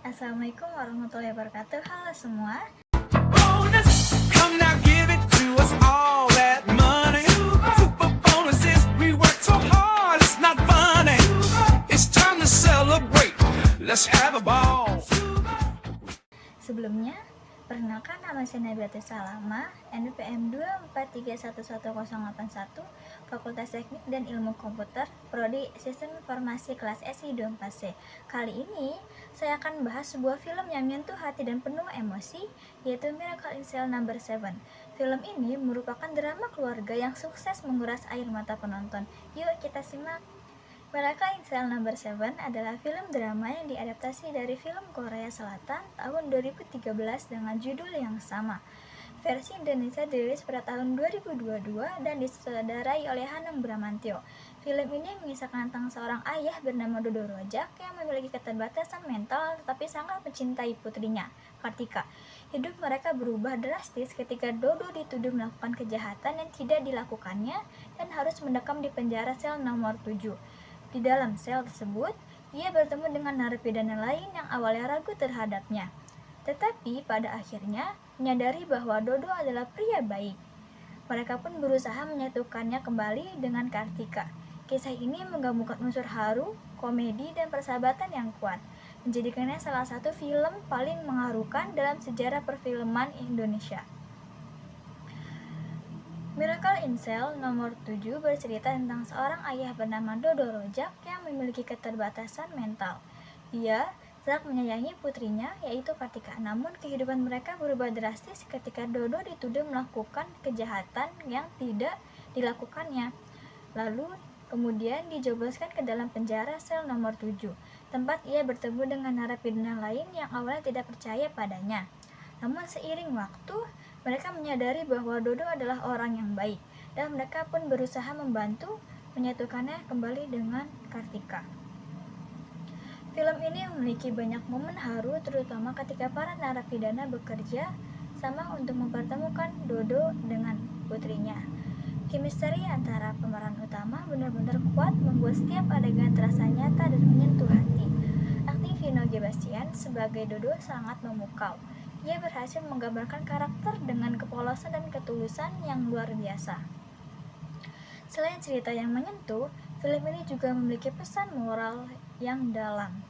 Assalamualaikum warahmatullahi wabarakatuh. Halo semua. Bonus, come now give it to us all that money. Super bonuses, we work so hard, it's not funny. It's time to celebrate, let's have a ball. Sebelumnya, perkenalkan nama saya Nabilatul Salama, NPM 243111081, Fakultas Teknik dan Ilmu Komputer, Prodi Sistem Informasi kelas SI 24C. Kali ini, saya akan bahas sebuah film yang menyentuh hati dan penuh emosi, yaitu Miracle in Cell No. 7. Film ini merupakan drama keluarga yang sukses menguras air mata penonton. Yuk kita simak. Miracle in Cell No. 7 adalah film drama yang diadaptasi dari film Korea Selatan tahun 2013 dengan judul yang sama. Versi Indonesia dirilis pada tahun 2022 dan disutradarai oleh Hanung Bramantyo. Film ini mengisahkan tentang seorang ayah bernama Dodo Rojak yang memiliki keterbatasan mental tetapi sangat mencintai putrinya, Kartika. Hidup mereka berubah drastis ketika Dodo dituduh melakukan kejahatan yang tidak dilakukannya dan harus mendekam di penjara sel nomor 7. Di dalam sel tersebut, ia bertemu dengan narapidana lain yang awalnya ragu terhadapnya. Tetapi pada akhirnya menyadari bahwa Dodo adalah pria baik. Mereka pun berusaha menyatukannya kembali dengan Kartika. Kisah ini menggabungkan unsur haru, komedi, dan persahabatan yang kuat, menjadikannya salah satu film paling mengharukan dalam sejarah perfilman Indonesia. Miracle in Cell nomor 7 bercerita tentang seorang ayah bernama Dodo Rojak yang memiliki keterbatasan mental. Ia sangat menyayangi putrinya, yaitu Kartika. Namun kehidupan mereka berubah drastis ketika Dodo dituduh melakukan kejahatan yang tidak dilakukannya. Lalu kemudian dijebloskan ke dalam penjara sel nomor 7, tempat ia bertemu dengan narapidana lain yang awalnya tidak percaya padanya. Namun seiring waktu, mereka menyadari bahwa Dodo adalah orang yang baik, dan mereka pun berusaha membantu menyatukannya kembali dengan Kartika. Film ini memiliki banyak momen haru, terutama ketika para narapidana bekerja sama untuk mempertemukan Dodo dengan putrinya. Chemistry antara pemeran utama benar-benar kuat, membuat setiap adegan terasa nyata dan menyentuh hati. Akting Vino G. Bastian sebagai Dodo sangat memukau. Ia berhasil menggambarkan karakter dengan kepolosan dan ketulusan yang luar biasa. Selain cerita yang menyentuh, film ini juga memiliki pesan moral yang dalam.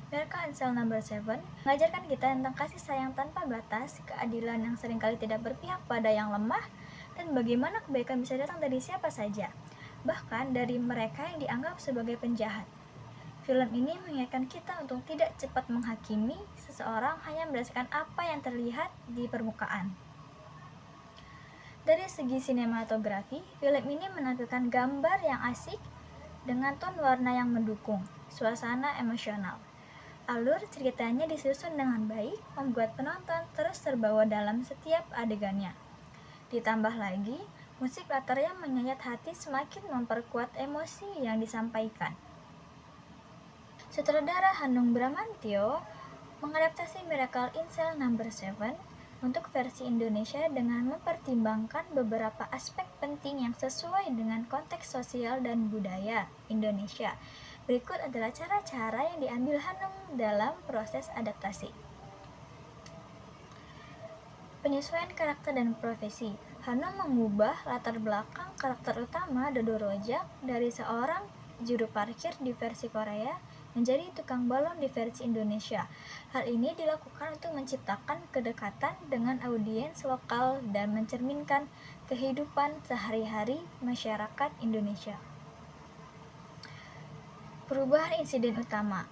Miracle in Cell No. 7 mengajarkan kita tentang kasih sayang tanpa batas, keadilan yang seringkali tidak berpihak pada yang lemah, dan bagaimana kebaikan bisa datang dari siapa saja, bahkan dari mereka yang dianggap sebagai penjahat. Film ini mengingatkan kita untuk tidak cepat menghakimi seseorang hanya berdasarkan apa yang terlihat di permukaan. Dari segi sinematografi, film ini menampilkan gambar yang asik dengan ton warna yang mendukung, suasana emosional. Alur ceritanya disusun dengan baik, membuat penonton terus terbawa dalam setiap adegannya. Ditambah lagi, musik latar yang menyayat hati semakin memperkuat emosi yang disampaikan. Sutradara Hanung Bramantyo mengadaptasi Miracle in Cell No. 7 untuk versi Indonesia dengan mempertimbangkan beberapa aspek penting yang sesuai dengan konteks sosial dan budaya Indonesia. Berikut adalah cara-cara yang diambil Hanung dalam proses adaptasi. Penyesuaian karakter dan profesi. Hanung mengubah latar belakang karakter utama Dodo Rojak dari seorang juru parkir di versi Korea menjadi tukang balon di versi Indonesia. Hal ini dilakukan untuk menciptakan kedekatan dengan audiens lokal dan mencerminkan kehidupan sehari-hari masyarakat Indonesia. Perubahan insiden utama.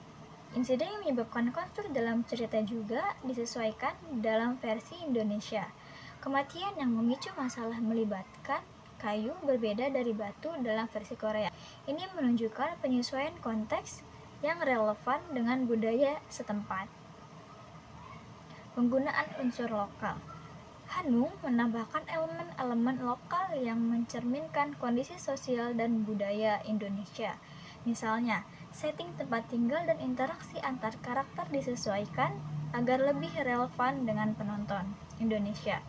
Insiden yang menyebabkan konflik dalam cerita juga disesuaikan dalam versi Indonesia. Kematian yang memicu masalah melibatkan kayu berbeda dari batu dalam versi Korea. Ini menunjukkan penyesuaian konteks yang relevan dengan budaya setempat. Penggunaan unsur lokal. Hanung menambahkan elemen-elemen lokal yang mencerminkan kondisi sosial dan budaya Indonesia. Misalnya, setting tempat tinggal dan interaksi antar karakter disesuaikan agar lebih relevan dengan penonton Indonesia.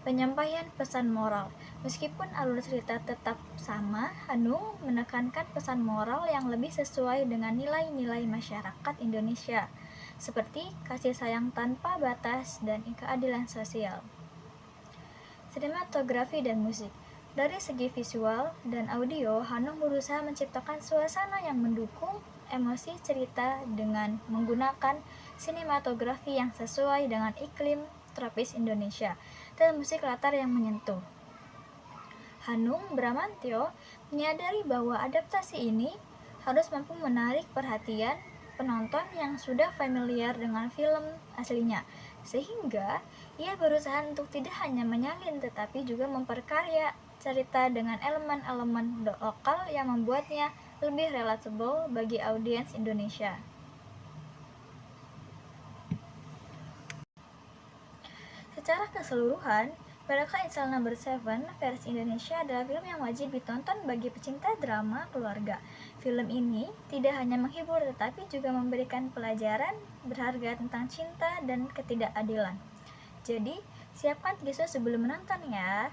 Penyampaian pesan moral. Meskipun alur cerita tetap sama, Hanung menekankan pesan moral yang lebih sesuai dengan nilai-nilai masyarakat Indonesia. seperti kasih sayang tanpa batas dan keadilan sosial. Sinematografi dan musik. Dari segi visual dan audio, Hanung berusaha menciptakan suasana yang mendukung emosi cerita dengan menggunakan sinematografi yang sesuai dengan iklim tropis Indonesia dan musik latar yang menyentuh. Hanung Bramantyo menyadari bahwa adaptasi ini harus mampu menarik perhatian penonton yang sudah familiar dengan film aslinya, sehingga ia berusaha untuk tidak hanya menyalin tetapi juga memperkarya cerita dengan elemen-elemen lokal yang membuatnya lebih relatable bagi audiens Indonesia. Secara keseluruhan, Baraka in Cell No. 7 versi Indonesia adalah film yang wajib ditonton bagi pecinta drama keluarga. Film ini tidak hanya menghibur tetapi juga memberikan pelajaran berharga tentang cinta dan ketidakadilan. Jadi, siapkan tisu sebelum menonton ya.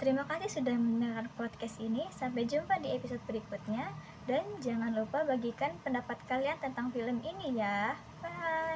Terima kasih sudah mendengarkan podcast ini. Sampai jumpa di episode berikutnya. Dan jangan lupa bagikan pendapat kalian tentang film ini ya. Bye.